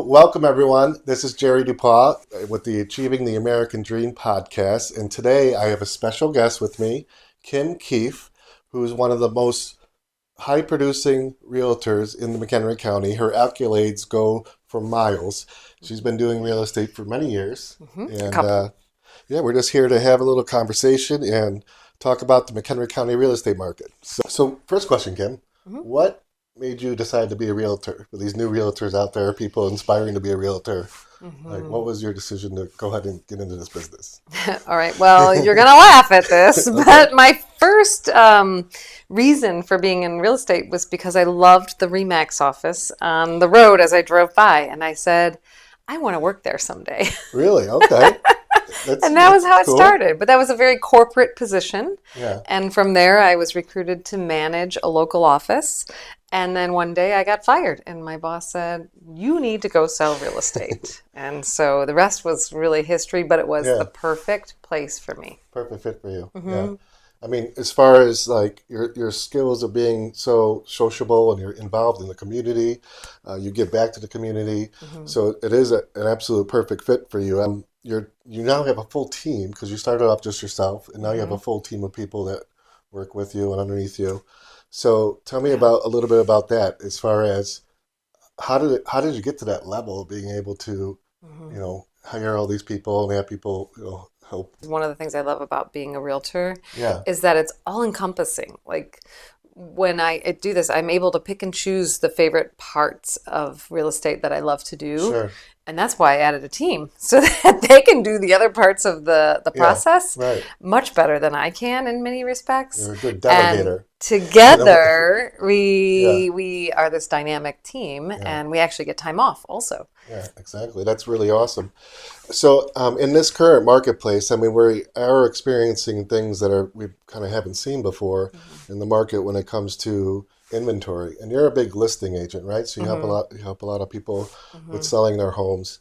welcome everyone. This is Jerry Dupas with the Achieving the American Dream podcast. And today I have a special guest with me, Kim Keefe, who is one of the most high producing realtors in the McHenry County. Her accolades go for miles. She's been doing real estate for many years. And we're just here to have a little conversation and talk about the McHenry County real estate market. So first question, Kim, what made you decide to be a realtor? For these new realtors out there, people inspiring to be a realtor, like what was your decision to go ahead and get into this business? All right. Well, you're going to laugh at this, but my first reason for being in real estate was because I loved the RE/MAX office on the road as I drove by, and I said, I want to work there someday. Really? Okay. And that was how it cool. started. But that was a very corporate position. Yeah. And from there, I was recruited to manage a local office. And then one day I got fired, and my boss said, you need to go sell real estate. And so the rest was really history, but it was the perfect place for me. Perfect fit for you. Yeah. I mean, as far as like your skills of being so sociable and you're involved in the community, you give back to the community. So it is an absolute perfect fit for you. You now have a full team because you started off just yourself, and now you have a full team of people that work with you and underneath you. So tell me about a little bit about that. As far as how did you get to that level of being able to, hire all these people and have people, help? One of the things I love about being a realtor is that it's all encompassing. Like when I do this, I'm able to pick and choose the favorite parts of real estate that I love to do. Sure. And that's why I added a team so that they can do the other parts of the process much better than I can in many respects. You're a good delegator. And together, we are this dynamic team, and we actually get time off also. Yeah, exactly. That's really awesome. So in this current marketplace, I mean, we are experiencing things that we kind of haven't seen before in the market when it comes to inventory. And you're a big listing agent, right? So you help a lot of people with selling their homes.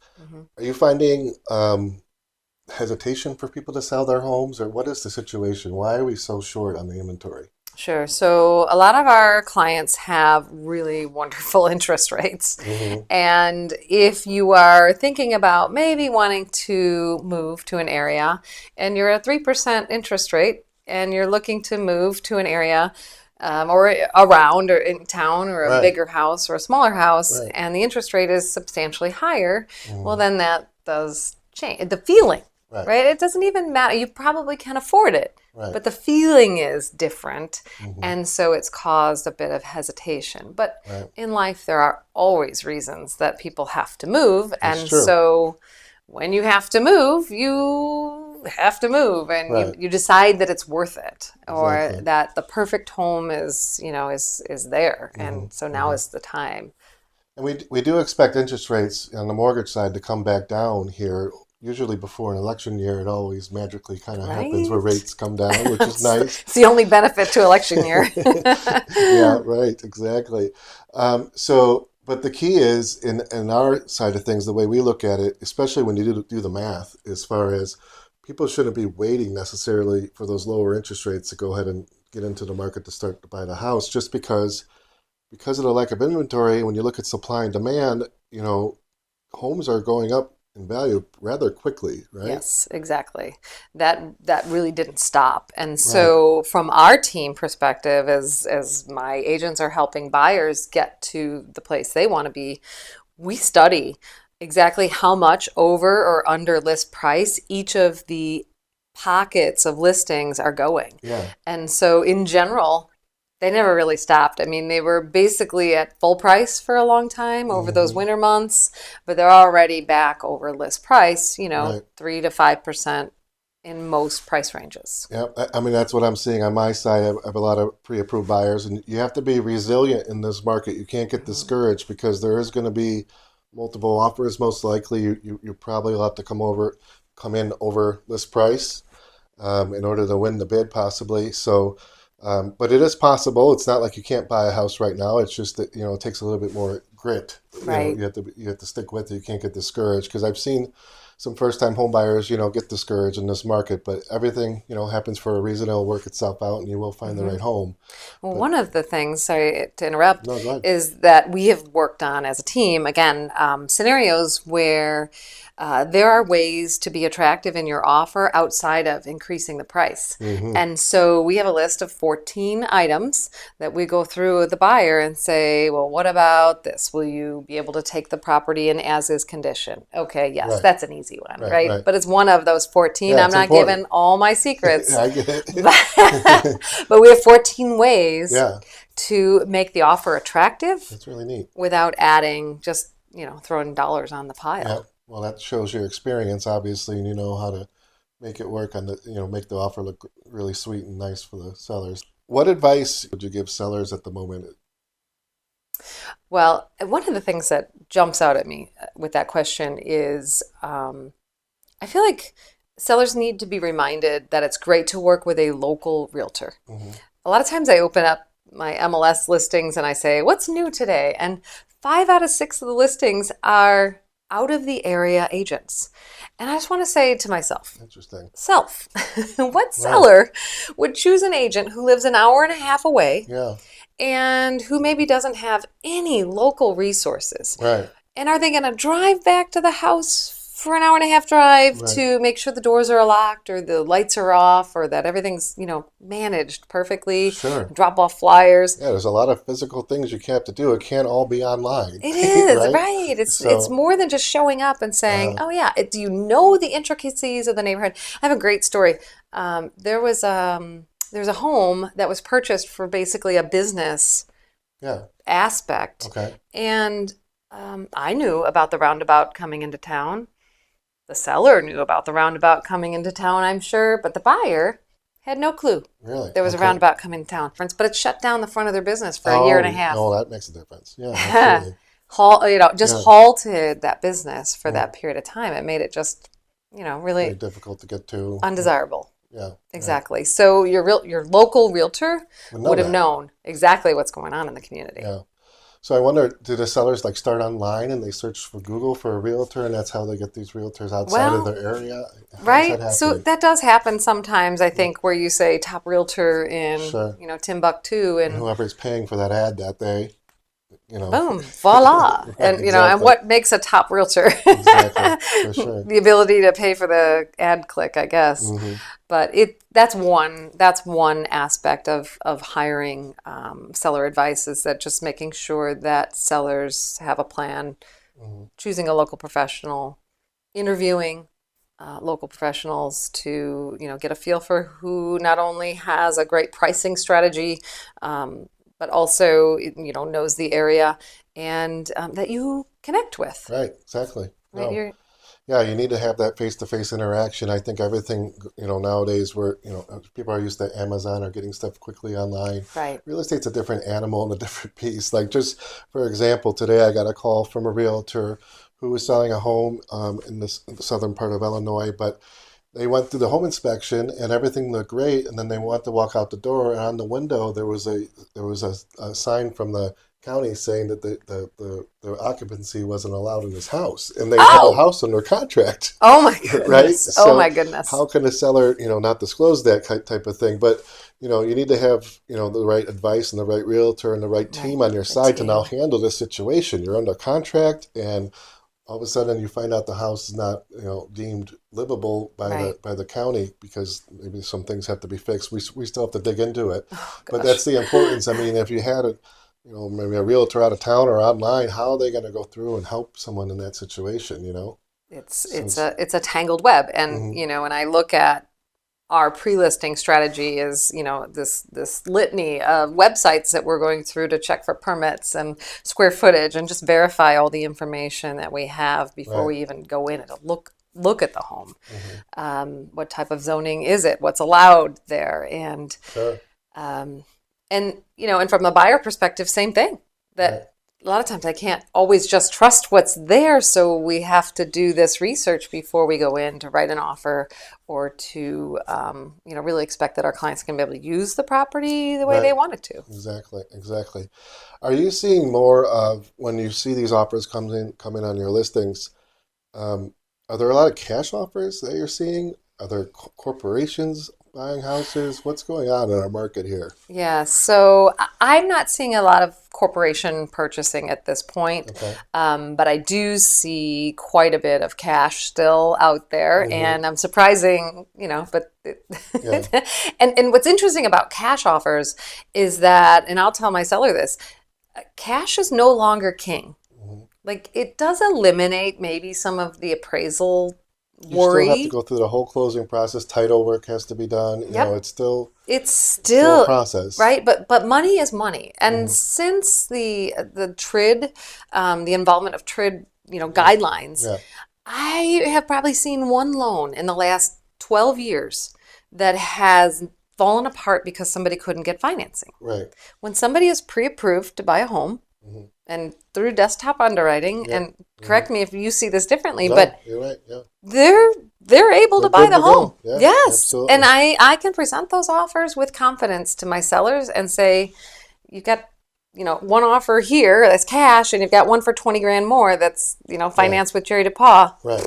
Are you finding hesitation for people to sell their homes, or what is the situation? Why are we so short on the inventory? Sure. So a lot of our clients have really wonderful interest rates. And if you are thinking about maybe wanting to move to an area and you're at 3% interest rate and you're looking to move to an area or around or in town or a bigger house or a smaller house, and the interest rate is substantially higher, well, then that does change the feeling, right? It doesn't even matter. You probably can afford it, but the feeling is different. And so it's caused a bit of hesitation. But in life, there are always reasons that people have to move. And so when you have to move, you have to move, and you decide that it's worth it, or that the perfect home is there, and so now is the time. And we do expect interest rates on the mortgage side to come back down here. Usually before an election year, it always magically kind of happens where rates come down, which is nice. It's the only benefit to election year. Yeah, right, exactly. But the key is, in our side of things, the way we look at it, especially when you do the math, as far as people shouldn't be waiting necessarily for those lower interest rates to go ahead and get into the market to start to buy the house, just because of the lack of inventory. When you look at supply and demand, homes are going up in value rather quickly, right? Yes, exactly. That really didn't stop. And so from our team perspective, as my agents are helping buyers get to the place they want to be, we study exactly how much over or under list price each of the pockets of listings are going. And so in general, they never really stopped. I mean, they were basically at full price for a long time over those winter months, but they're already back over list price, 3 to 5% in most price ranges. Yeah, I mean, that's what I'm seeing on my side. I have a lot of pre-approved buyers, and you have to be resilient in this market. You can't get discouraged because there is going to be multiple offers. Most likely, you probably will have to come in over list price in order to win the bid, possibly. So. But it is possible. It's not like you can't buy a house right now. It's just that, it takes a little bit more grit. You have to stick with it. You can't get discouraged, because I've seen some first-time home buyers, get discouraged in this market, but everything, happens for a reason. It'll work itself out, and you will find the right home. Well, But one of the things, sorry to interrupt, no, go ahead. is that we have worked on as a team, again, scenarios where there are ways to be attractive in your offer outside of increasing the price. Hmm. And so we have a list of 14 items that we go through with the buyer and say, well, what about this? Will you be able to take the property in as is condition? Okay, yes, Right, that's an easy one, right, right? right. But it's one of those 14. Yeah, I'm it's not important. giving all my Yeah, secrets, I get but, it. but we have 14 ways Yeah, to make the offer attractive that's really neat. without adding just, throwing dollars on the Yeah. pile. Well, that shows your experience, obviously, and you know how to make it work on make the offer look really sweet and nice for the sellers. What advice would you give sellers at the moment? Well, one of the things that jumps out at me with that question is I feel like sellers need to be reminded that it's great to work with a local realtor. Hmm. A lot of times I open up my MLS listings and I say, what's new today? And 5 out of 6 of the listings are out of the area agents. And I just want to say to myself, Interesting. self, what Right. seller would choose an agent who lives an hour and a half away Yeah. and who maybe doesn't have any local resources? Right. And are they going to drive back to the house for an hour and a half drive Right. to make sure the doors are locked or the lights are off or that everything's, managed perfectly, Sure. drop off flyers? Yeah, there's a lot of physical things you have to do. It can't all be online, It is, right? right. It's So, more than just showing up and saying, uh, "Oh yeah, do you know the intricacies of the neighborhood?" I have a great story. There's a home that was purchased for basically a business yeah. aspect, Okay. and I knew about the roundabout coming into town. The seller knew about the roundabout coming into town, I'm sure, but the buyer had no clue Really? there was a Okay. roundabout coming to town. But it shut down the front of their business for a year and a Oh, half. oh, that makes a difference. Yeah, absolutely. Just Yeah. halted that business for Mm. that period of time. It made it just, Very really difficult to get to. undesirable. Yeah, right. Exactly. So your local realtor Would know would have that. known exactly what's going on in the community. Yeah. So I wonder, do the sellers like start online and they search for Google for a realtor, and that's how they get these realtors outside of Well, their area? How's that right. So happening? that does happen sometimes, I think, where you say top realtor in, Sure. Timbuktu, And and whoever's paying for that ad that day, you know. boom, voila. Right, And exactly. what makes a top realtor? Exactly. For sure. The ability to pay for the ad click, I guess. Hmm. But that's one aspect of hiring seller advice, is that just making sure that sellers have a plan, Hmm. choosing a local professional, interviewing local professionals to get a feel for who not only has a great pricing strategy, but also knows the area, and that you connect with. Right, exactly. Right, No. Yeah, you need to have that face-to-face interaction. I think everything, nowadays where, people are used to Amazon or getting stuff quickly online. right. Real estate's a different animal and a different beast. Like just for example, today I got a call from a realtor who was selling a home in the southern part of Illinois, but they went through the home inspection and everything looked great, and then they wanted to walk out the door, and on the window there was a sign from the county saying that the occupancy wasn't allowed in his house, and they had the Oh, house under contract, oh my right? goodness. Oh So my goodness. how can a seller, not disclose that type of thing? But you need to have the right advice and the right realtor and the right Right. team on your The side to now team. handle this situation. You're under contract, and all of a sudden you find out the house is not deemed livable by Right. the county because maybe some things have to be fixed. We still have to dig into it, Oh but gosh. that's the importance. I mean, if you had a maybe a realtor out of town or online, how are they going to go through and help someone in that situation, It's since. a tangled web, and Mhm. when I look at our pre-listing strategy, is this litany of websites that we're going through to check for permits and square footage and just verify all the information that we have before Right. we even go in and look at the home. Hmm. What type of zoning is it? What's allowed there? Sure. Um, and from a buyer perspective, same thing. Right. That a lot of times I can't always just trust what's there, so we have to do this research before we go in to write an offer, or to really expect that our clients can be able to use the property the way Right. they want it to. Exactly. Exactly. Are you seeing more of when you see these offers come in on your listings? Um, are there a lot of cash offers that you're seeing? Are there corporations buying houses? What's going on in our market here? Yeah, so I'm not seeing a lot of corporation purchasing at this point, Okay. but I do see quite a bit of cash still out there, Mm-hmm. and I'm surprising, but Yeah. and what's interesting about cash offers is that, and I'll tell my seller this, cash is no longer king. Mm-hmm. Like it does eliminate maybe some of the appraisal You still have to worry. go through the whole closing process. Title work has to be done. Yep. It's it's still a still process. right, but money is money, and Mm-hmm. since the TRID, the involvement of TRID, Yeah. guidelines, Yeah. I have probably seen one loan in the last 12 years that has fallen apart because somebody couldn't get financing. Right. When somebody is pre-approved to buy a home Mm-hmm. and through desktop underwriting, Yep. and Mm-hmm. correct me if you see this differently, No, but you're right. Yeah. they're they're able They're to buy good the to home. go. Yeah, Yes. And absolutely. I can present those offers with confidence to my sellers and say, you've got, one offer here that's cash and you've got one for 20 grand more that's, Yeah. financed with Jerry DePaw. Right.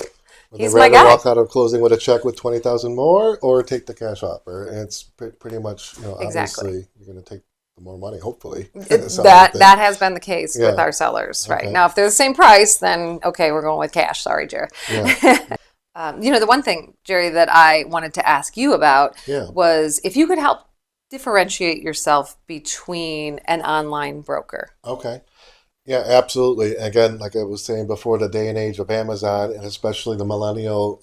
Would they He's my rather guy. walk out of closing with a check with 20,000 more or take the cash offer? And it's pretty much, Exactly. obviously you're going to take the more money, hopefully. It It, sounds like that that. that has been the case with Yeah. our sellers, right? Okay. Now, if they're the same price, then okay, we're going with cash. Sorry, Jerry. Yeah. The one thing, Jerry, that I wanted to ask you about Yeah. was if you could help differentiate yourself between an online broker. Okay. Yeah, absolutely. Again, like I was saying before, the day and age of Amazon, and especially the millennial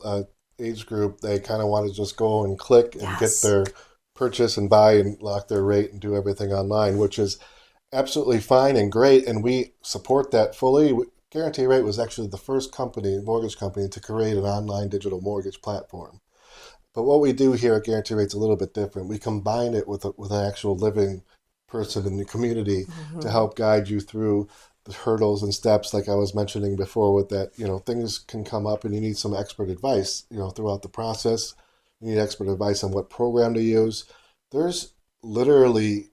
age group, they kind of want to just go and click and get Yes. their purchase and buy and lock their rate and do everything online, which is absolutely fine and great. And we support that fully. Guarantee Rate was actually the first mortgage company, to create an online digital mortgage platform. But what we do here at Guarantee Rate's a little bit different. We combine it with an actual living person in the community to Hmm. help guide you through the hurdles and steps, like I was mentioning before, with that, things can come up and you need some expert advice, throughout the process. You need expert advice on what program to use. There's literally,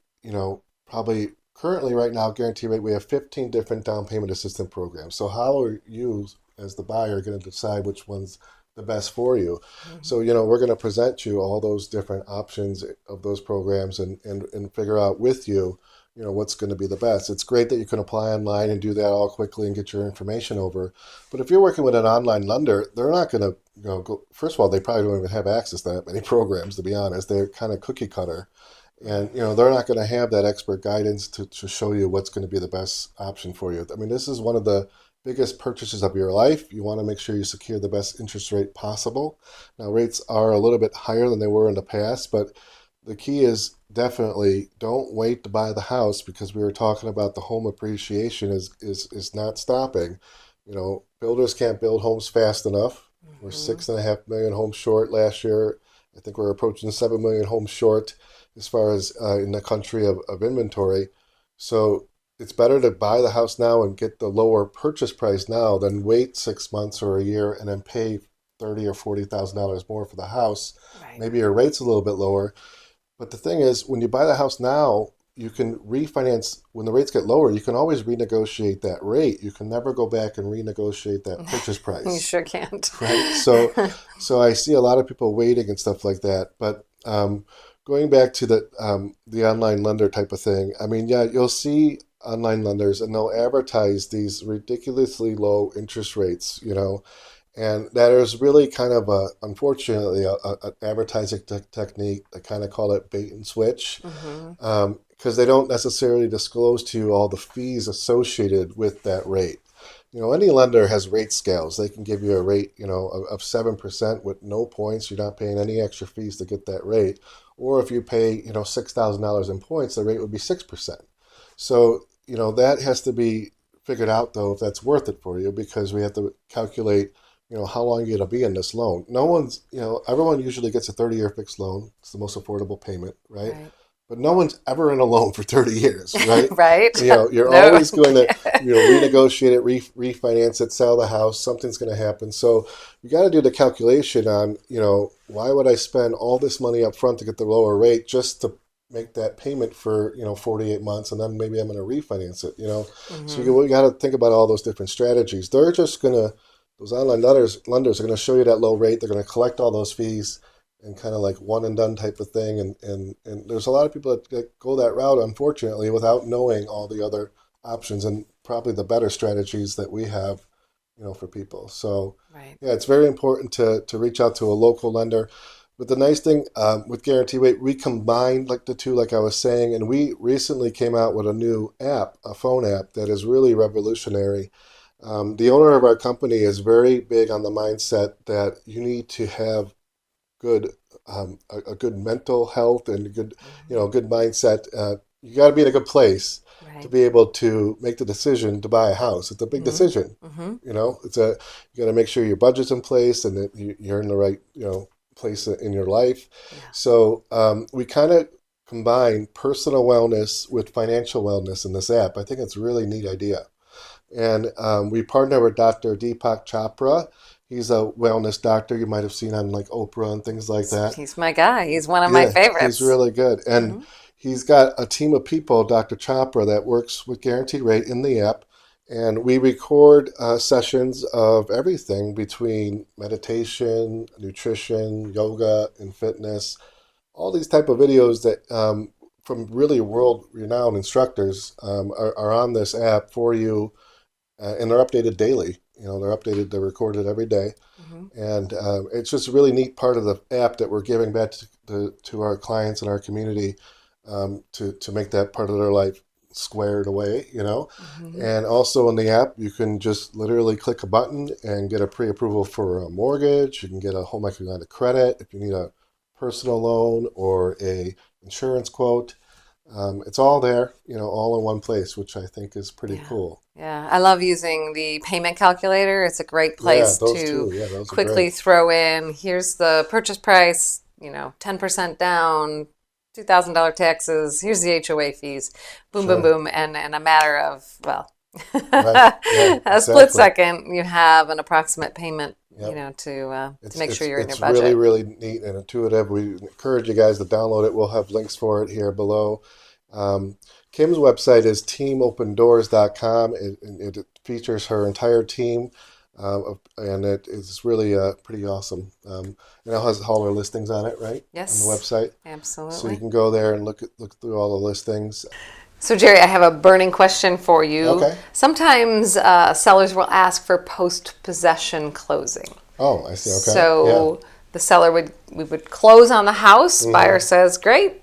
probably currently right now, Guarantee Rate, we have 15 different down payment assistance programs. So how are you as the buyer going to decide which one's the best for you? Hmm. So, we're going to present you all those different options of those programs and figure out with you, what's going to be the best. It's great that you can apply online and do that all quickly and get your information over. But if you're working with an online lender, they're not going to, go. First of all, they probably don't even have access to that many programs, to be honest. They're kind of cookie cutter. And, they're not going to have that expert guidance to show you what's going to be the best option for you. I mean, this is one of the biggest purchases of your life. You want to make sure you secure the best interest rate possible. Now, rates are a little bit higher than they were in the past, but the key is definitely don't wait to buy the house, because we were talking about the home appreciation is not stopping. Builders can't build homes fast enough. We're Hmm. 6.5 million homes short last year. I think we're approaching 7 million homes short as far as in the country of inventory. So it's better to buy the house now and get the lower purchase price now than wait 6 months or a year and then pay $30,000 or $40,000 more for the house. Right. Maybe your rate's a little bit lower, but the thing is, when you buy the house now, you can refinance when the rates get lower. You can always renegotiate that rate. You can never go back and renegotiate that purchase You price, sure can't. right? So I see a lot of people waiting and stuff like that. But going back to the online lender type of thing, I mean, yeah, you'll see online lenders and they'll advertise these ridiculously low interest rates, and that is really kind of unfortunately, an advertising technique. They kind of call it bait and switch, Hmm. because they don't necessarily disclose to you all the fees associated with that rate. Any lender has rate scales. They can give you a rate, of 7% with no points. You're not paying any extra fees to get that rate. Or if you pay, $6,000 in points, the rate would be 6%. So, that has to be figured out, though, if that's worth it for you, because we have to calculate, how long you're going to be in this loan. No one's, everyone usually gets a 30-year fixed loan. It's the most affordable payment, right? Right. But no one's ever in a loan for 30 years, right? Right. You're No. always going to, renegotiate it, refinance it, sell the house. Something's going to happen. So you got to do the calculation on, why would I spend all this money up front to get the lower rate just to make that payment for 48 months, and then maybe I'm going to refinance it. So Hmm. we got to think about all those different strategies. They're just going to, those online lenders are going to show you that low rate. They're going to collect all those fees, and kind of like one and done type of thing. And there's a lot of people that go that route, unfortunately, without knowing all the other options and probably the better strategies that we have, for people. So Right. yeah, it's very important to reach out to a local lender. But the nice thing with Guarantee Rate, we combined like the two, like I was saying, and we recently came out with a new app, a phone app that is really revolutionary. The owner of our company is very big on the mindset that you need to have good a good mental health and a good Mm-hmm. good mindset. You got to be in a good place to Right. be able to make the decision to buy a house. It's a big Mm-hmm. decision. Mm-hmm. You got to make sure your budget's in place and that you're in the right place in your life. Yeah. So we kind of combine personal wellness with financial wellness in this app. I think it's a really neat idea. And we partner with Dr. Deepak Chopra. He's a wellness doctor. You might have seen on like Oprah and things like that. He's my guy. He's one of my Yeah, he's favorites. really good. And Mm-hmm. he's got a team of people, Dr. Chopra, that works with Guaranteed Rate in the app. And we record sessions of everything between meditation, nutrition, yoga, and fitness. All these type of videos that from really world-renowned instructors are on this app for you, and they're updated daily. They're updated, they're recorded every day. Mm-hmm. And it's just a really neat part of the app that we're giving back to our clients and our community to make that part of their life squared away. Mm-hmm. And also in the app, you can just literally click a button and get a pre-approval for a mortgage. You can get a home equity line of credit if you need a personal loan or a insurance quote. It's all there, all in one place, which I think is pretty Yeah. cool. Yeah. I love using the payment calculator. It's a great Yeah, place those to two. Yeah, those are quickly great. throw in, here's the purchase price, 10% down, $2,000 taxes, here's the HOA fees, boom, boom, Sure. boom. And in a matter of, well, Right. Yeah, a split exactly. second, you have an approximate payment, Yep. to It's make sure it's you're in your it's really, budget. really neat and intuitive. We encourage you guys to download it. We'll have links for it here below. Um, Kim's website is teamopendoors.com. It features her entire team, and it is really pretty awesome. And it has all her listings on it, right, on the Yes, website. So you absolutely. can go there and look through all the listings. So, Jerry, I have a burning question for you. Okay. Sometimes sellers will ask for post-possession closing. Oh, I see. Okay. Yeah. So the seller we would close on the house. Buyer Mm-hmm. says, "Great,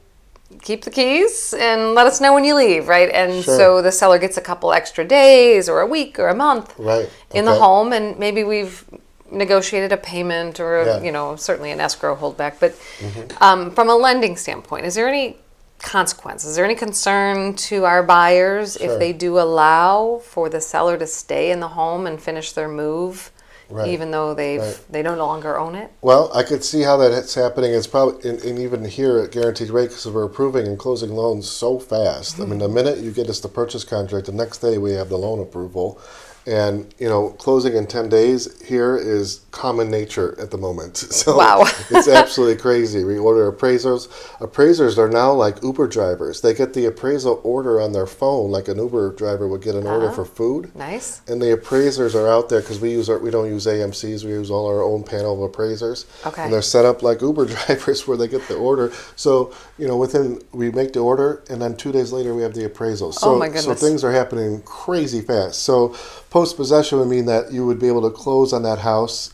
keep the keys and let us know when you leave." Right, and Sure. so the seller gets a couple extra days or a week or a month Right. in the Okay. home, and maybe we've negotiated a payment or Yeah. certainly an escrow holdback. But Mm-hmm. from a lending standpoint, is there any consequence? Is there any concern to our buyers if Sure. they do allow for the seller to stay in the home and finish their move, Right. even though Right. they no longer own it? Well, I could see how that's happening. It's probably, and even here at Guaranteed Rate, because we're approving and closing loans so fast. I mean, the minute you get us the purchase contract, the next day we have the loan approval. And, closing in 10 days here is common nature at the moment. So Wow. it's absolutely crazy. We order appraisals. Appraisers are now like Uber drivers. They get the appraisal order on their phone, like an Uber driver would get an order for food. Nice. And the appraisers are out there because we don't use AMCs. We use all our own panel of appraisers. Okay. And they're set up like Uber drivers where they get the order. So we make the order and then 2 days later we have the appraisal. So Oh my so goodness. things are happening crazy fast. So post possession would mean that you would be able to close on that house,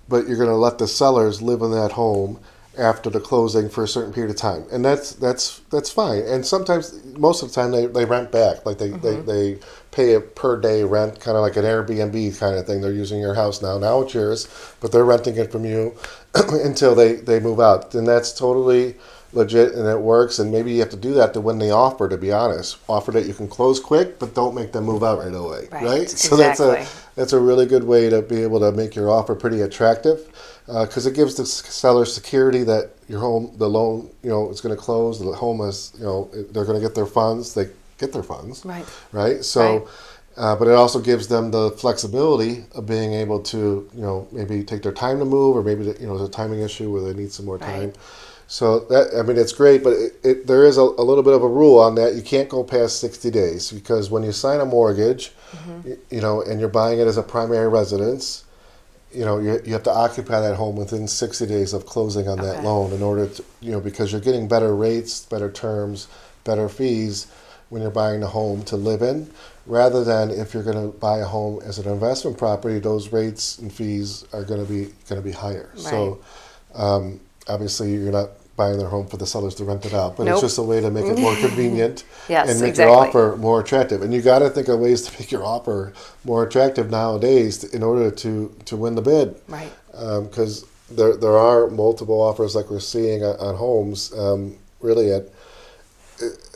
but you're going to let the sellers live in that home after the closing for a certain period of time, and that's fine. And sometimes, most of the time, they rent back, like they pay a per day rent, kind of like an Airbnb kind of thing. They're using your house now it's yours, but they're renting it from you until they move out. And that's totally legit and it works. And maybe you have to do that to win the offer, to be honest. Offer that you can close quick, but don't make them move out right away, right? So Exactly. that's a really good way to be able to make your offer pretty attractive, because it gives the seller security that your home, the loan, is going to close. The home is, they're going to get their funds. They get their funds, Right. right? So, but it also gives them the flexibility of being able to, maybe take their time to move, or maybe there's a timing issue where they need some more time. Right. So it's great, but there is a little bit of a rule on that. You can't go past 60 days, because when you sign a mortgage, and you're buying it as a primary residence, you have to occupy that home within 60 days of closing on that Okay. loan in order to, because you're getting better rates, better terms, better fees when you're buying a home to live in, rather than if you're going to buy a home as an investment property, those rates and fees are going to be higher. Right. So obviously you're not buying their home for the sellers to rent it out, but Nope. it's just a way to make it more convenient Yes, and make exactly. your offer more attractive. And you got to think of ways to make your offer more attractive nowadays in order to win the bid. Right. Because there are multiple offers like we're seeing on homes. Really, at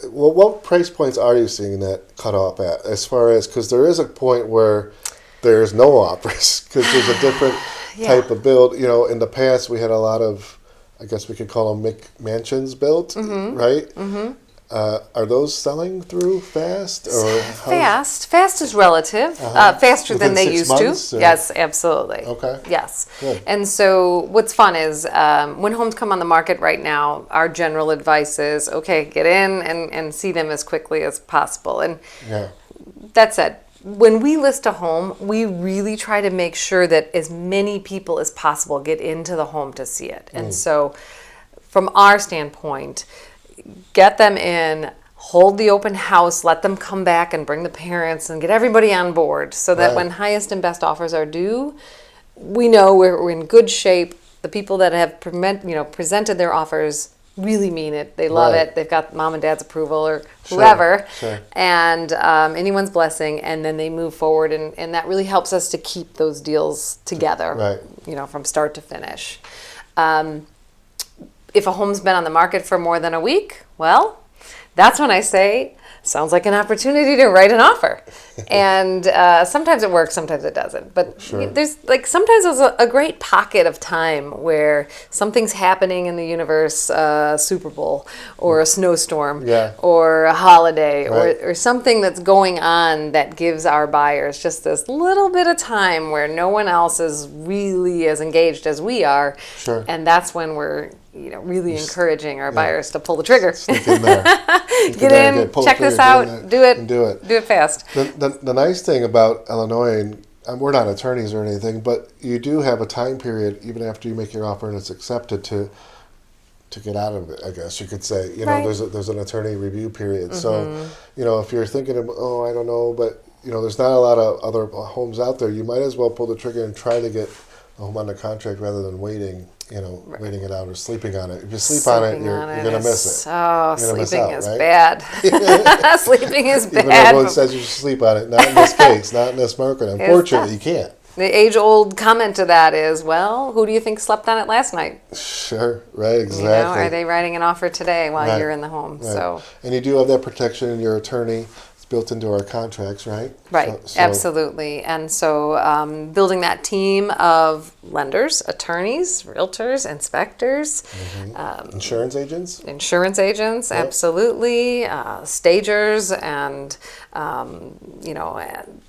what price points are you seeing that cut off at? As far as, because there is a point where there's no offers because there's a different Yeah. type of build. In the past we had a lot of, I guess we could call them mansions built, right? Mm-hmm. Are those selling through fast or Fast is relative. Faster Within than they 6 used months, to. or- Yes, absolutely. Okay. Yes. Good. And so what's fun is when homes come on the market right now, our general advice is, okay, get in and see them as quickly as possible. And Yeah. that said, when we list a home, we really try to make sure that as many people as possible get into the home to see it. And so from our standpoint, get them in, hold the open house, let them come back and bring the parents and get everybody on board so that Right. when highest and best offers are due, we know we're in good shape. The people that have presented their offers really mean it. They love Right. it. They've got mom and dad's approval or whoever, Sure. and anyone's blessing, and then they move forward, and that really helps us to keep those deals together, Right. from start to finish. If a home's been on the market for more than a week, well, that's when I say, sounds like an opportunity to write an offer. And sometimes it works, sometimes it doesn't. But Sure. sometimes there's a great pocket of time where something's happening in the universe, Super Bowl or a snowstorm Yeah. or a holiday Right. or something that's going on that gives our buyers just this little bit of time where no one else is really as engaged as we are. Sure. And that's when we're really encouraging our buyers to pull the trigger. Sneak in there. Get in, pull the check this trigger, out, get in do there, it, and do it. do it fast. The nice thing about Illinois, and we're not attorneys or anything, but you do have a time period even after you make your offer and it's accepted to get out of it. I guess you could say. Right. There's an attorney review period. So, if you're thinking of, I don't know, but there's not a lot of other homes out there. You might as well pull the trigger and try to get a home under contract rather than waiting. Waiting it out or sleeping on it. If you sleep on it, you're going to miss it. Oh, You're gonna miss sleeping out, is right? bad. Sleeping is Even though bad. everyone says you should sleep on it, not in this case, not in this market. Unfortunately, you can't. The age-old comment to that is, well, who do you think slept on it last night? Sure, right, exactly. Are they writing an offer today while Right. you're in the home? Right. So, and you do have that protection in your attorney. It's built into our contracts, right? right, So- absolutely. And so building that team of lenders, attorneys, realtors, inspectors, Insurance agents? insurance agents, absolutely, stagers, and,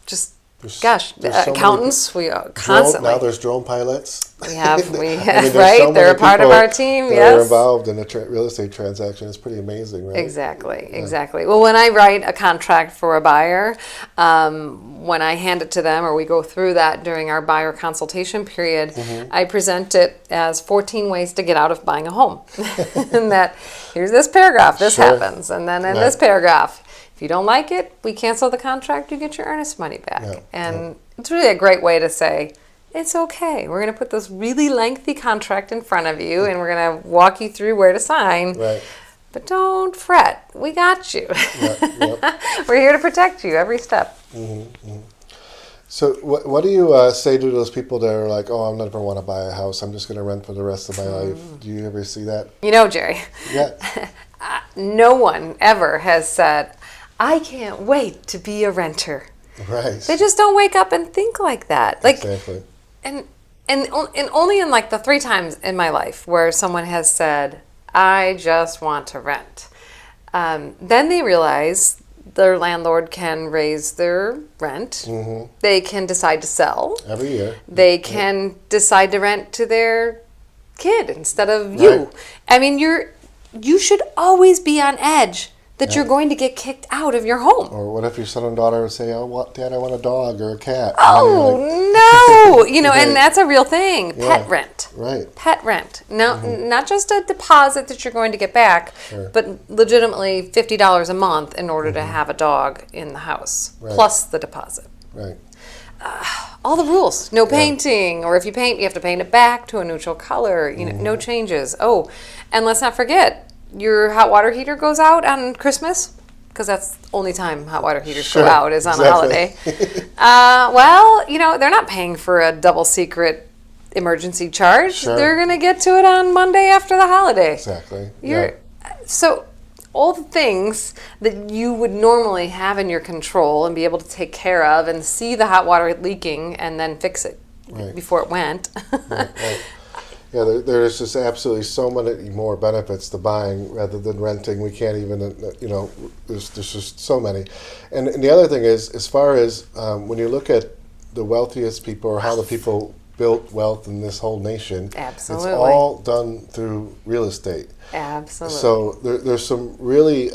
just, There's so many accountants. We constantly. Now there's drone pilots. We have, there's right? so They're a many part of people our team, that yes. are involved in a real estate transaction. It's pretty amazing, right? Exactly. Well, when I write a contract for a buyer, when I hand it to them or we go through that during our buyer consultation period, I present it as 14 ways to get out of buying a home. And that here's this paragraph, this Sure. happens. And then in this paragraph, if you don't like it, we cancel the contract, you get your earnest money back. Yeah, And it's really a great way to say, it's okay. We're going to put this really lengthy contract in front of you and we're going to walk you through where to sign. Right. But don't fret. We got you. Yep. We're here to protect you every step. So what do you say to those people that are like, I never want to buy a house. I'm just going to rent for the rest of my life. Do you ever see that? Jerry, Yeah. no one ever has said, I can't wait to be a renter. Right. They just don't wake up and think like that. Exactly. And only in the 3 times in my life where someone has said, I just want to rent. Then they realize their landlord can raise their rent. They can decide to sell. Every year. They can decide to rent to their kid instead of you. Right. I mean, you should always be on edge that you're going to get kicked out of your home. Or what if your son and daughter say, "Oh, what, Dad, I want a dog or a cat." Oh, no. Right. And that's a real thing. Yeah. Pet rent. Right. Pet rent. Now, not just a deposit that you're going to get back, but legitimately $50 a month in order to have a dog in the house, plus the deposit. Right. All the rules. No painting, or if you paint, you have to paint it back to a neutral color. No changes. Oh, and let's not forget, your hot water heater goes out on Christmas, because that's the only time hot water heaters go out is on a holiday. Well, they're not paying for a double secret emergency charge. They're going to get to it on Monday after the holiday. Exactly. So all the things that you would normally have in your control and be able to take care of and see the hot water leaking and then fix it before it went. Right. Yeah, there's just absolutely so many more benefits to buying rather than renting. We can't even, there's just so many. And the other thing is, as far as when you look at the wealthiest people or how the people built wealth in this whole nation, Absolutely. It's all done through real estate. Absolutely. So there's some really,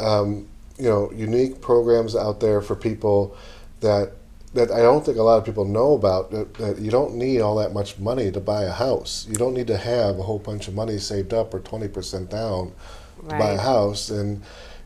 unique programs out there for people that I don't think a lot of people know about, that you don't need all that much money to buy a house. You don't need to have a whole bunch of money saved up or 20% down to buy a house. And,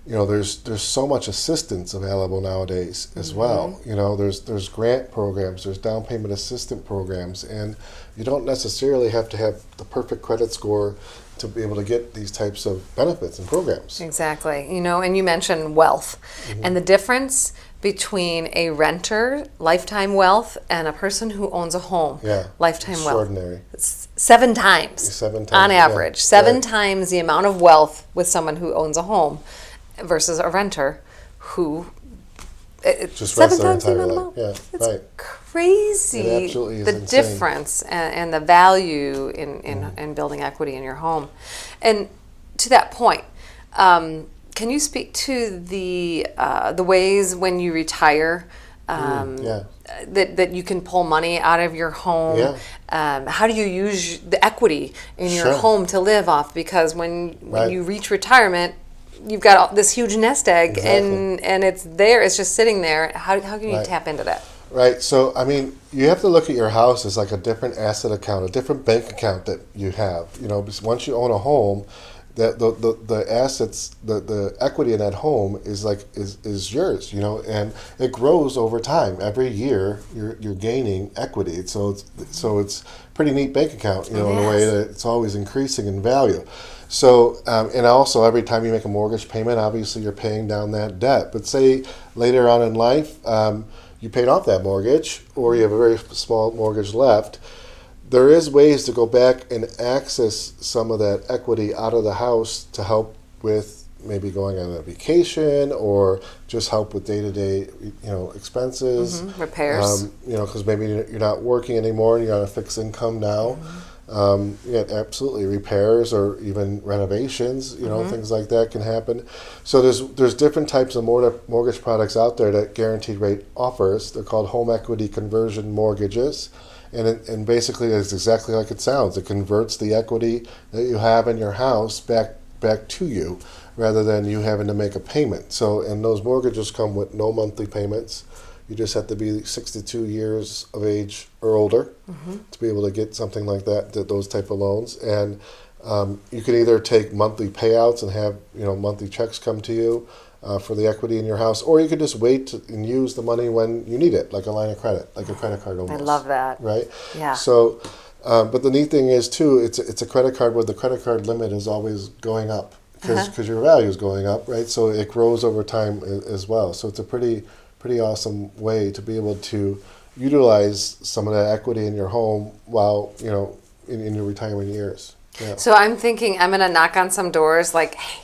there's so much assistance available nowadays as well. There's grant programs, there's down payment assistance programs, and you don't necessarily have to have the perfect credit score to be able to get these types of benefits and programs. Exactly. And you mentioned wealth and the difference between a renter, lifetime wealth, and a person who owns a home, lifetime extraordinary. wealth. It's 7 times on average. 7 times the amount of wealth with someone who owns a home versus a renter who just 7 rests their times the entire amount of life. wealth. It's crazy. It absolutely is the insane. difference and the value in building equity in your home. And to that point, can you speak to the ways when you retire that you can pull money out of your home? How do you use the equity in your home to live off? Because when you reach retirement, you've got this huge nest egg, and it's there. It's just sitting there. How can you tap into that? Right. So, you have to look at your house as like a different asset account, a different bank account that you have. Because once you own a home, the assets, the equity in that home is yours, and it grows over time. Every year you're gaining equity. So it's pretty neat bank account, in a way that it's always increasing in value. So, and also every time you make a mortgage payment, obviously you're paying down that debt. But say later on in life, you paid off that mortgage, or you have a very small mortgage left, there is ways to go back and access some of that equity out of the house to help with maybe going on a vacation or just help with day-to-day, expenses. Repairs. Because maybe you're not working anymore and you're on a fixed income now. Absolutely, repairs or even renovations, things like that can happen. So there's different types of mortgage products out there that Guaranteed Rate offers. They're called home equity conversion mortgages. And basically, it's exactly like it sounds. It converts the equity that you have in your house back to you, rather than you having to make a payment. So, and those mortgages come with no monthly payments. You just have to be 62 years of age or older to be able to get something like that, those type of loans. And you can either take monthly payouts and have monthly checks come to you for the equity in your house, or you could just wait and use the money when you need it, like a line of credit, like a credit card almost. I love that. Right? Yeah. So, but the neat thing is too, it's a credit card where the credit card limit is always going up because your value is going up, right? So it grows over time as well. So it's a pretty awesome way to be able to utilize some of that equity in your home while in your retirement years. Yeah. So I'm thinking I'm going to knock on some doors like, hey,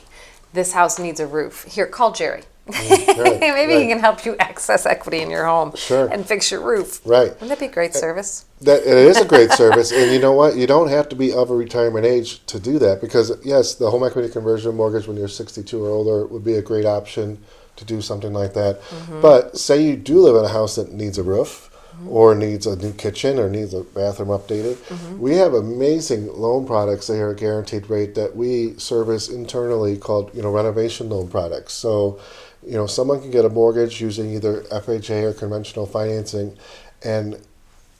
this house needs a roof. Here, call Jerry. Maybe he can help you access equity in your home and fix your roof. Right. Wouldn't that be a great service? It is a great service. And you know what? You don't have to be of a retirement age to do that, because, yes, the home equity conversion mortgage when you're 62 or older would be a great option to do something like that. But say you do live in a house that needs a roof, or needs a new kitchen or needs a bathroom updated. We have amazing loan products that are a guaranteed rate that we service internally called, renovation loan products. So, someone can get a mortgage using either FHA or conventional financing and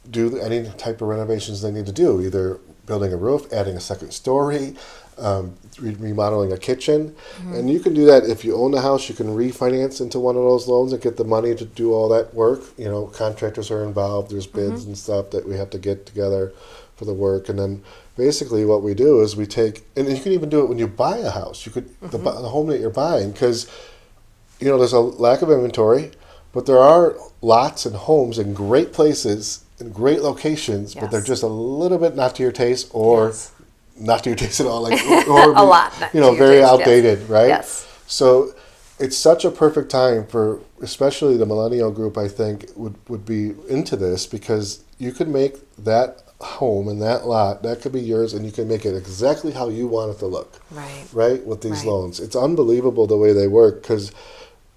do any type of renovations they need to do, either building a roof, adding a second story, remodeling a kitchen. And you can do that if you own the house. You can refinance into one of those loans and get the money to do all that work. Contractors are involved. There's bids and stuff that we have to get together for the work. And then basically what we do is we take, and you can even do it when you buy a house. You could, the home that you're buying, because, there's a lack of inventory, but there are lots and homes in great places, in great locations, but they're just a little bit not to your taste, or not to your taste at all, or a lot, very outdated, right? Yes. So it's such a perfect time for, especially the millennial group, I think, would be into this, because you could make that home and that lot, that could be yours, and you can make it exactly how you want it to look. Right, with these loans. It's unbelievable the way they work, because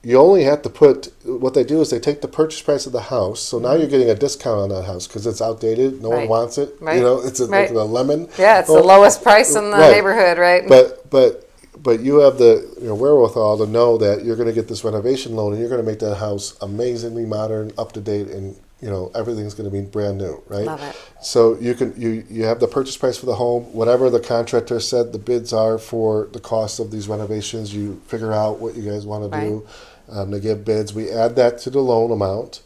you only have to put, what they do is they take the purchase price of the house. So now you're getting a discount on that house because it's outdated. No one wants it. It's like a lemon. Yeah, it's the lowest price in the neighborhood, right? But you have the wherewithal to know that you're going to get this renovation loan and you're going to make that house amazingly modern, up to date, and everything's going to be brand new, right? Love it. So you have the purchase price for the home, whatever the contractor said the bids are for the cost of these renovations. You figure out what you guys want to do. They give bids. We add that to the loan amount,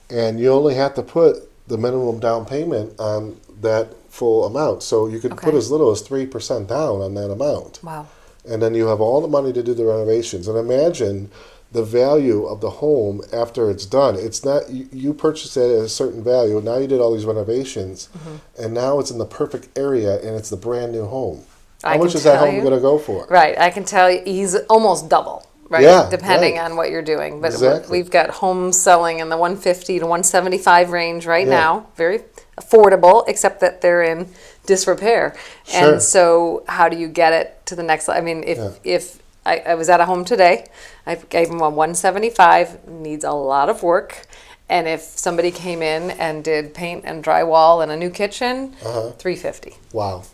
and you only have to put the minimum down payment on that full amount. So you could put as little as 3% down on that amount. Wow. And then you have all the money to do the renovations. And imagine the value of the home after it's done. It's not, you purchased it at a certain value, now you did all these renovations, and now it's in the perfect area and it's the brand new home. How much is that home going to go for? Right, I can tell you he's almost double. Right, depending on what you're doing. But we've got homes selling in the 150 to 175 range right now. Very affordable, except that they're in disrepair. Sure. And so how do you get it to the next level? I mean, if I was at a home today, I gave them a 175, needs a lot of work. And if somebody came in and did paint and drywall and a new kitchen, $350. Wow.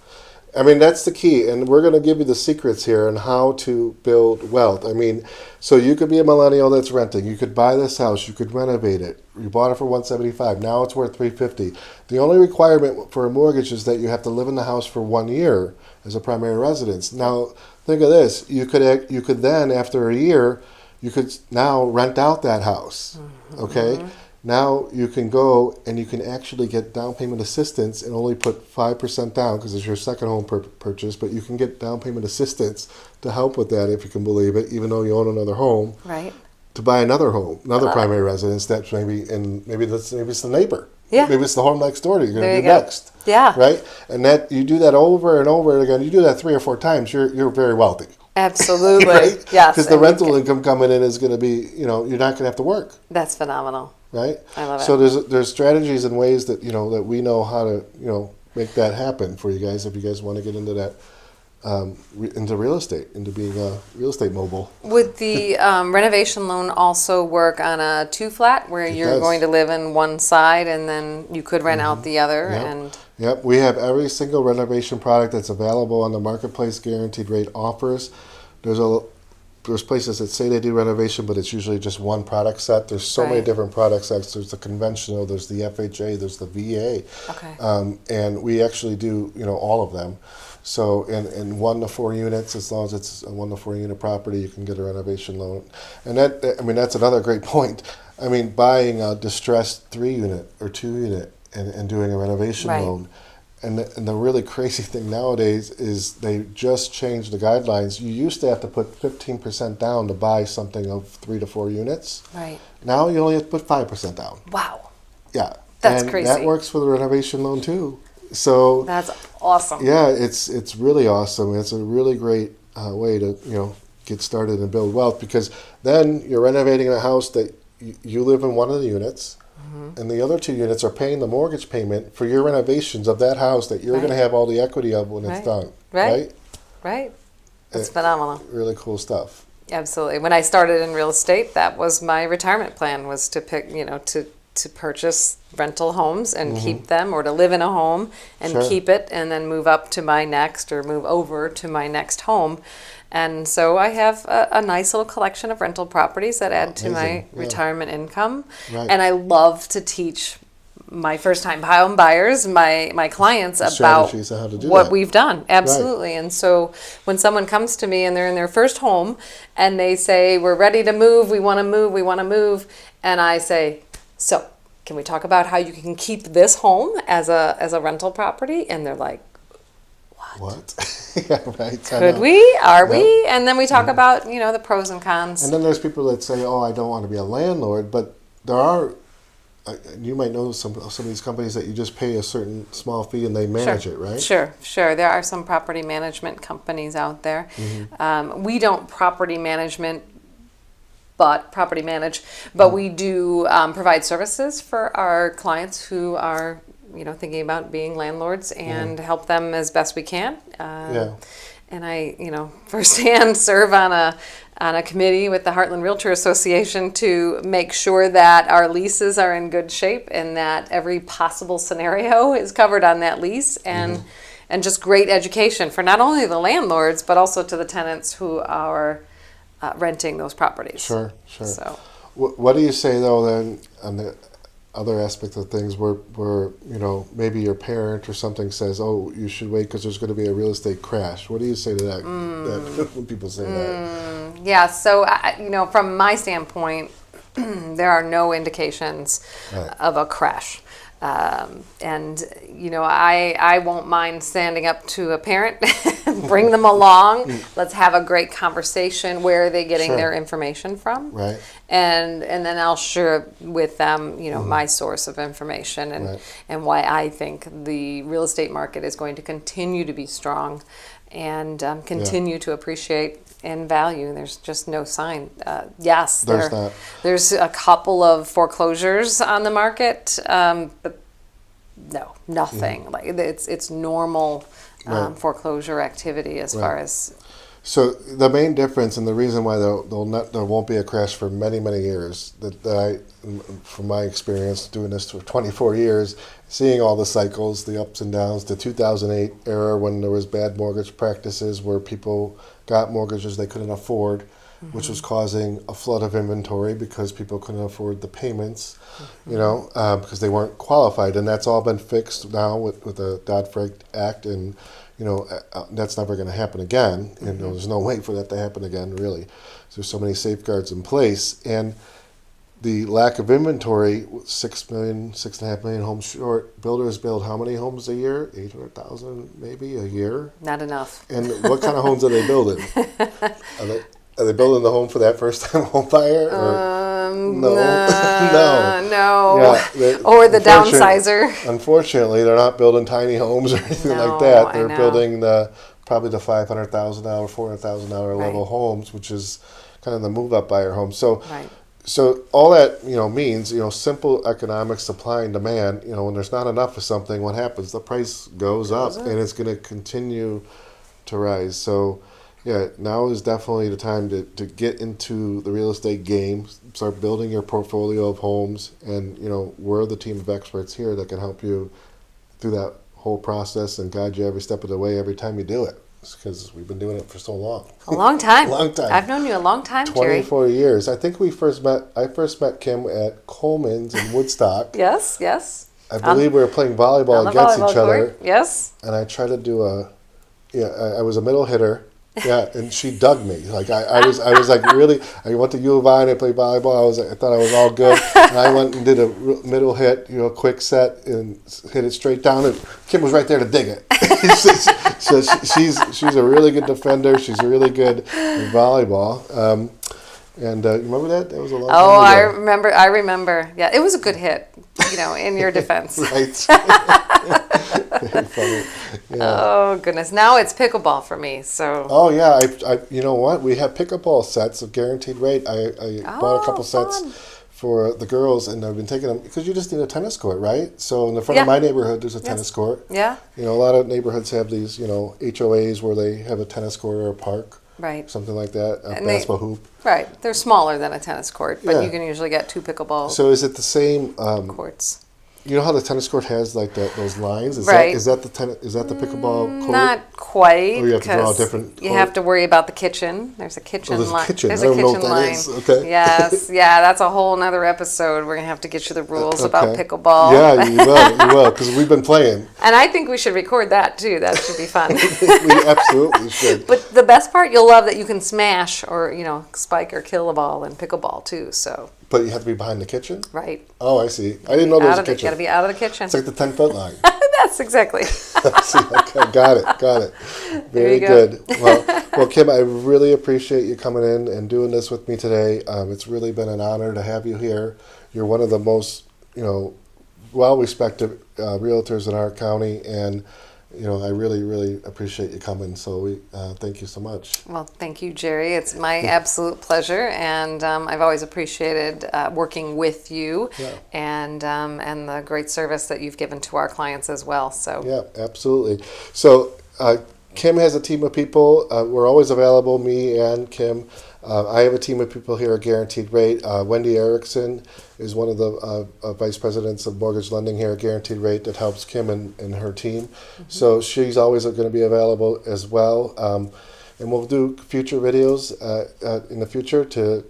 I mean, that's the key, and we're going to give you the secrets here on how to build wealth. I mean, so you could be a millennial that's renting. You could buy this house. You could renovate it. You bought it for $175. Now it's worth $350. The only requirement for a mortgage is that you have to live in the house for 1 year as a primary residence. Now, think of this. You could then, after a year, you could now rent out that house, okay? Now you can go and you can actually get down payment assistance and only put 5% down because it's your second home purchase, but you can get down payment assistance to help with that, if you can believe it, even though you own another home. Right. To buy another home, another primary residence that's maybe it's the neighbor. Yeah. Maybe it's the home next door that you're going to do go. next. Yeah. Right? And that you do that over and over again. You do that 3 or 4 times, you're very wealthy. Absolutely. Right? Yes. Because the rental income coming in is going to be, you're not going to have to work. That's phenomenal. Right? I love it. So there's strategies and ways that that we know how to make that happen for you guys if you guys want to get into that into real estate, into being a real estate mogul. Would the renovation loan also work on a 2-flat where you're going to live in one side and then you could rent out the other? Yep. We have every single renovation product that's available on the marketplace. Guaranteed rate offers. There's places that say they do renovation, but it's usually just one product set. There's so many different product sets. There's the conventional, there's the FHA, there's the VA. Okay. And we actually do, all of them. So in 1 to 4 units, as long as it's a 1 to 4 unit property, you can get a renovation loan. And that's another great point. I mean, buying a distressed 3 unit or 2 unit and doing a renovation loan. And the really crazy thing nowadays is they just changed the guidelines. You used to have to put 15% down to buy something of 3 to 4 units. Right. Now you only have to put 5% down. Wow. Yeah. That's and crazy. That works for the renovation loan too. So that's awesome. Yeah, it's really awesome. It's a really great way to get started and build wealth, because then you're renovating a house that you live in one of the units. And the other 2 units are paying the mortgage payment for your renovations of that house that you're going to have all the equity of when it's done. Right? That's phenomenal. Really cool stuff. Absolutely. When I started in real estate, that was my retirement plan, was to pick, to to purchase rental homes and keep them, or to live in a home and Sure. keep it and then move up to my next, or move over to my next home. And so I have a nice little collection of rental properties that add to my Amazing. Yeah. retirement income. Right. And I love to teach my first-time home buyers, my clients, about Strategies on how to do what that. we've done. Absolutely. And so when someone comes to me and they're in their first home and they say, we're ready to move, we want to move, we want to move, and I say, so can we talk about how you can keep this home as a rental property? And they're like, What? Yeah, right. I could know. we? Are Yep. we? And then we talk about, the pros and cons. And then there's people that say, "Oh, I don't want to be a landlord," but there are. You might know some of these companies that you just pay a certain small fee and they manage it, right? Sure. There are some property management companies out there. We don't property manage, but we do provide services for our clients who are, thinking about being landlords, and help them as best we can. Yeah. And I, firsthand serve on a committee with the Heartland Realtor Association to make sure that our leases are in good shape and that every possible scenario is covered on that lease, and just great education for not only the landlords but also to the tenants who are renting those properties. Sure. So What do you say though then on the other aspect of things where maybe your parent or something says, "Oh, you should wait because there's going to be a real estate crash"? What do you say to that? That when people say that? yeah, so from my standpoint, there are no indications Right. of a crash. And I won't mind standing up to a parent, bring them along. Let's have a great conversation. Where are they getting Sure. their information from? Right. And then I'll share with them, my source of information, and Right. and why I think the real estate market is going to continue to be strong, and continue to appreciate in value. There's just no sign. Yes, There's not. there's a couple of foreclosures on the market, but no, nothing. Like it's normal Right. foreclosure activity as far as. So the main difference and the reason why there won't be a crash for many, many years, from my experience doing this for 24 years, seeing all the cycles, the ups and downs, the 2008 era when there was bad mortgage practices where people got mortgages they couldn't afford, which was causing a flood of inventory because people couldn't afford the payments, because they weren't qualified. And that's all been fixed now with the Dodd-Frank Act, and that's never going to happen again. There's no way for that to happen again, really. There's so many safeguards in place, and the lack of inventory, 6.5 million homes short. Builders build how many homes a year? 800,000 maybe a year. Not enough. And what kind of homes are they building? Are they building the home for that first-time home buyer? Or? No. No. Yeah, Or the downsizer. Unfortunately, they're not building tiny homes or anything No, like that. I They're know. building probably the $500,000, $400,000 level Right. homes, which is kind of the move-up buyer home. So, Right. so all that means simple economics, supply and demand. When there's not enough of something, what happens? The price goes up, and it's going to continue to rise. So. Yeah, now is definitely the time to get into the real estate game, start building your portfolio of homes, and we're the team of experts here that can help you through that whole process and guide you every step of the way every time you do it, because we've been doing it for so long. A long time. Long time. I've known you a long time, Jerry. 24 years. I think I first met Kim at Coleman's in Woodstock. Yes. I believe we were playing volleyball On the against volleyball each other, court. Yes. and I tried to do I was a middle hitter. Yeah, and she dug me. Like I was like really. I went to U of I and I played volleyball. I thought I was all good, and I went and did a middle hit, quick set, and hit it straight down. And Kim was right there to dig it. So she's a really good defender. She's really good in volleyball. And you remember that? That was a long time ago. I remember. Yeah, it was a good hit. In your defense. Right. Very funny. Yeah. Oh goodness! Now it's pickleball for me. So. Oh yeah, I you know what? We have pickleball sets of guaranteed rate. I bought a couple fun. sets for the girls, and I've been taking them because you just need a tennis court, right? So in the front of Yeah. my neighborhood, there's a tennis court. Yeah. A lot of neighborhoods have these, HOAs where they have a tennis court or a park. Right. something like that, a And basketball hoop. right. They're smaller than a tennis court, but Yeah. you can usually get 2 pickleball So is it the same? courts. You know how the tennis court has like those lines? Right. Is that the pickleball court? Not quite, Or you have to draw a because different you court? have to worry about the kitchen. There's a Oh, kitchen there's a line. kitchen. There's I a don't know kitchen what that line. is. Okay. Yes, yeah, that's a whole nother episode. We're gonna have to get you the rules about Okay. pickleball. Yeah, you will, because we've been playing. And I think we should record that too. That should be fun. We absolutely should. But the best part, you'll love that you can smash or spike or kill a ball in pickleball too. So But you have to be behind the kitchen? right, Oh, I see. I didn't know there was a got to kitchen. be out of the kitchen. It's like the 10-foot line. That's exactly. See, okay, got it. Very you go. good. Well, Kim, I really appreciate you coming in and doing this with me today. It's really been an honor to have you here. You're one of the most, well-respected realtors in our county, and I really, really appreciate you coming. So we thank you so much. Well, thank you, Jerry. It's my absolute pleasure, and I've always appreciated working with you, Yeah. and the great service that you've given to our clients as well. So Yeah, absolutely. So Kim has a team of people. We're always available, me and Kim. I have a team of people here at Guaranteed Rate. Wendy Erickson is one of the vice presidents of mortgage lending here at Guaranteed Rate that helps Kim and her team. Mm-hmm. So she's always going to be available as well. And we'll do future videos in the future to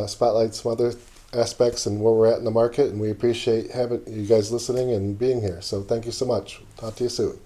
spotlight some other aspects and where we're at in the market. And we appreciate having you guys listening and being here. So thank you so much. Talk to you soon.